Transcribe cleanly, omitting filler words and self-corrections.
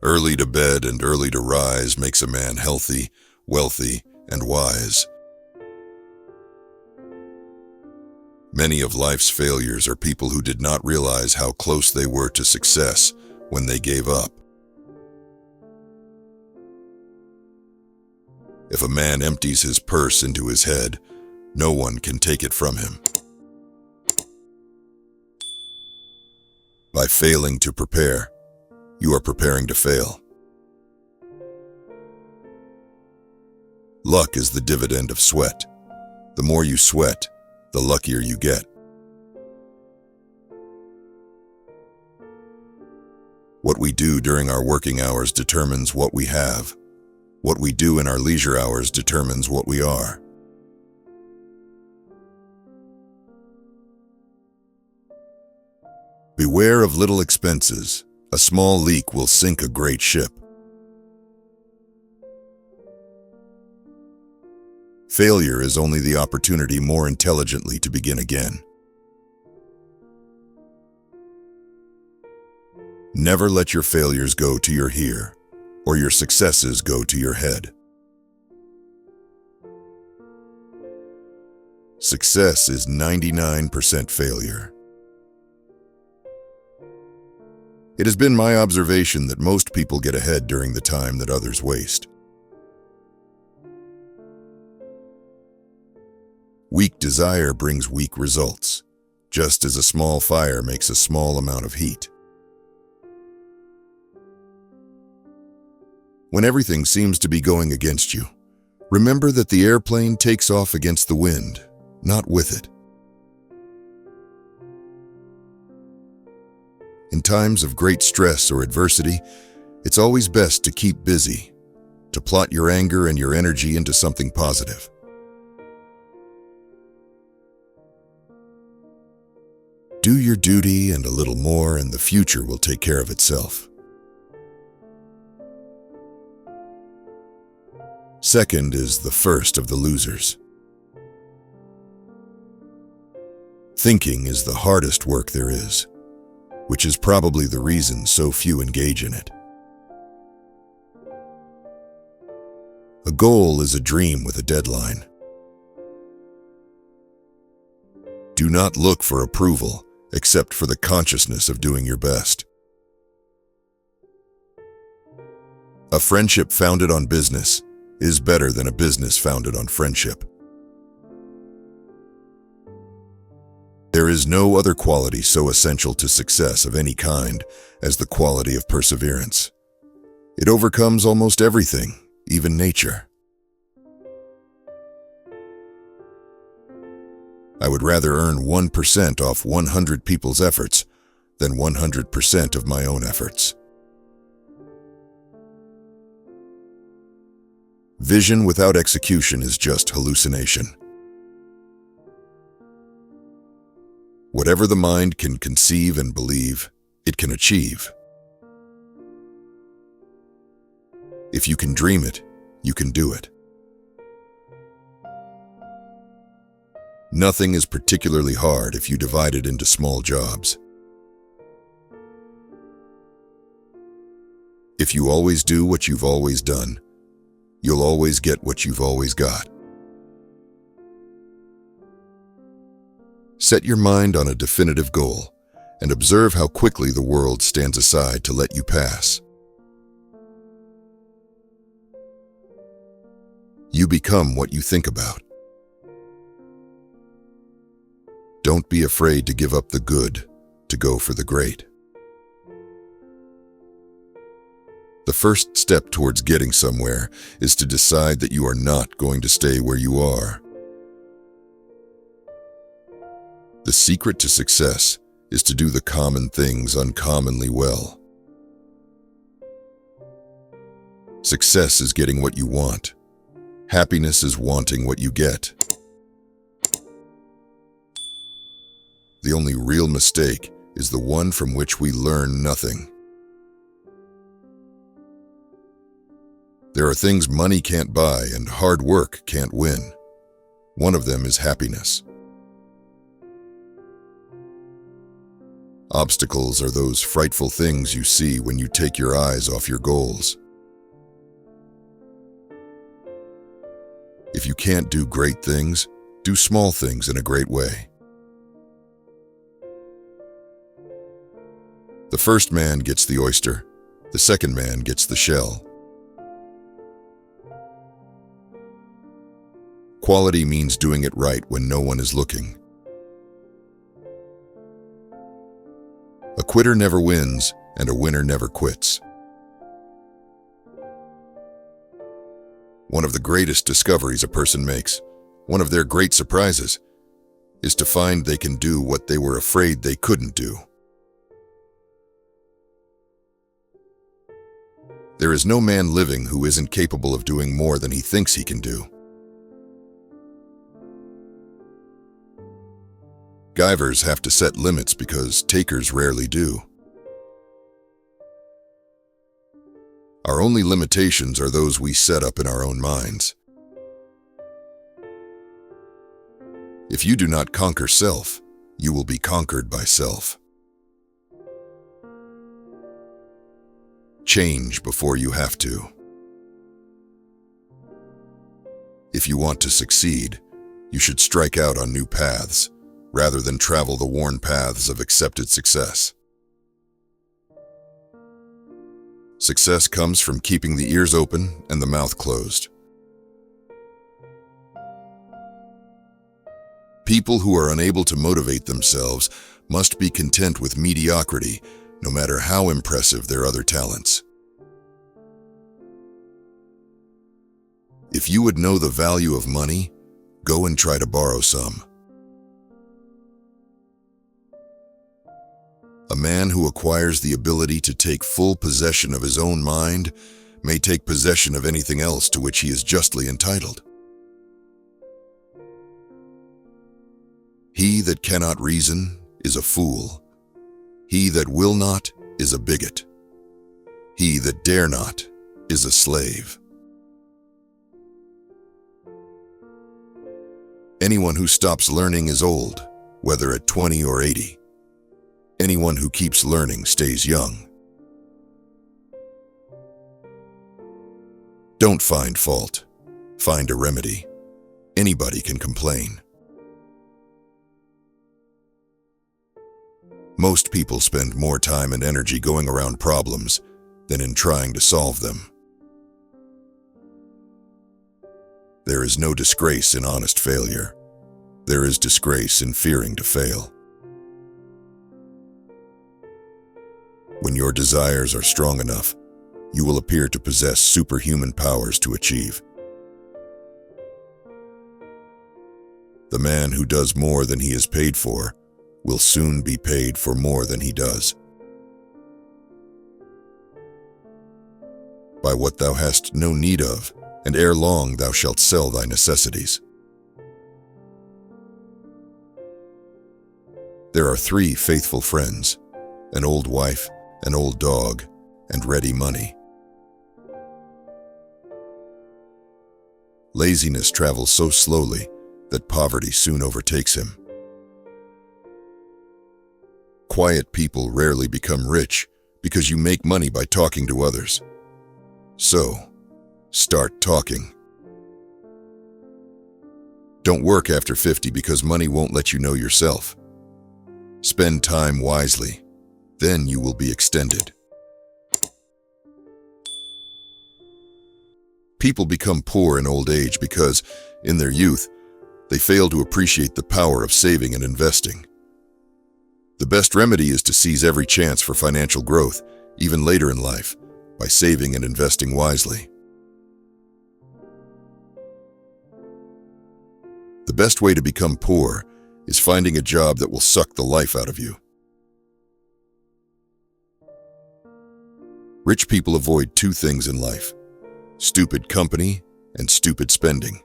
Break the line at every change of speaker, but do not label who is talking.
Early to bed and early to rise makes a man healthy, wealthy, and wise. Many of life's failures are people who did not realize how close they were to success when they gave up. If a man empties his purse into his head, no one can take it from him. By failing to prepare, you are preparing to fail. Luck is the dividend of sweat. The more you sweat, the luckier you get. What we do during our working hours determines what we have. What we do in our leisure hours determines what we are. Beware of little expenses. A small leak will sink a great ship. Failure is only the opportunity more intelligently to begin again. Never let your failures go to your ear, or your successes go to your head. Success is 99% failure. It has been my observation that most people get ahead during the time that others waste. Weak desire brings weak results, just as a small fire makes a small amount of heat. When everything seems to be going against you, remember that the airplane takes off against the wind, not with it. In times of great stress or adversity, it's always best to keep busy, to plot your anger and your energy into something positive. Do your duty and a little more, and the future will take care of itself. Second is the first of the losers. Thinking is the hardest work there is, which is probably the reason so few engage in it. A goal is a dream with a deadline. Do not look for approval, except for the consciousness of doing your best. A friendship founded on business is better than a business founded on friendship. There is no other quality so essential to success of any kind as the quality of perseverance. It overcomes almost everything, even nature. I would rather earn 1% off 100 people's efforts than 100% of my own efforts. Vision without execution is just hallucination. Whatever the mind can conceive and believe, it can achieve. If you can dream it, you can do it. Nothing is particularly hard if you divide it into small jobs. If you always do what you've always done, you'll always get what you've always got. Set your mind on a definitive goal and observe how quickly the world stands aside to let you pass. You become what you think about. Don't be afraid to give up the good to go for the great. The first step towards getting somewhere is to decide that you are not going to stay where you are. The secret to success is to do the common things uncommonly well. Success is getting what you want. Happiness is wanting what you get. The only real mistake is the one from which we learn nothing. There are things money can't buy and hard work can't win. One of them is happiness. Obstacles are those frightful things you see when you take your eyes off your goals. If you can't do great things, do small things in a great way. The first man gets the oyster, the second man gets the shell. Quality means doing it right when no one is looking. A quitter never wins, and a winner never quits. One of the greatest discoveries a person makes, one of their great surprises, is to find they can do what they were afraid they couldn't do. There is no man living who isn't capable of doing more than he thinks he can do. Givers have to set limits because takers rarely do. Our only limitations are those we set up in our own minds. If you do not conquer self, you will be conquered by self. Change before you have to. If you want to succeed, you should strike out on new paths, rather than travel the worn paths of accepted success. Success comes from keeping the ears open and the mouth closed. People who are unable to motivate themselves must be content with mediocrity, no matter how impressive their other talents. If you would know the value of money, go and try to borrow some. A man who acquires the ability to take full possession of his own mind may take possession of anything else to which he is justly entitled. He that cannot reason is a fool. He that will not is a bigot. He that dare not is a slave. Anyone who stops learning is old, whether at 20 or 80. Anyone who keeps learning stays young. Don't find fault. Find a remedy. Anybody can complain. Most people spend more time and energy going around problems than in trying to solve them. There is no disgrace in honest failure. There is disgrace in fearing to fail. When your desires are strong enough, you will appear to possess superhuman powers to achieve. The man who does more than he is paid for will soon be paid for more than he does. Buy what thou hast no need of, and ere long thou shalt sell thy necessities. There are 3 faithful friends, an old wife, an old dog, and ready money. Laziness travels so slowly that poverty soon overtakes him. Quiet people rarely become rich because you make money by talking to others. So, start talking. Don't work after 50 because money won't let you know yourself. Spend time wisely. Then you will be extended. People become poor in old age because, in their youth, they fail to appreciate the power of saving and investing. The best remedy is to seize every chance for financial growth, even later in life, by saving and investing wisely. The best way to become poor is finding a job that will suck the life out of you. Rich people avoid 2 things in life: stupid company and stupid spending.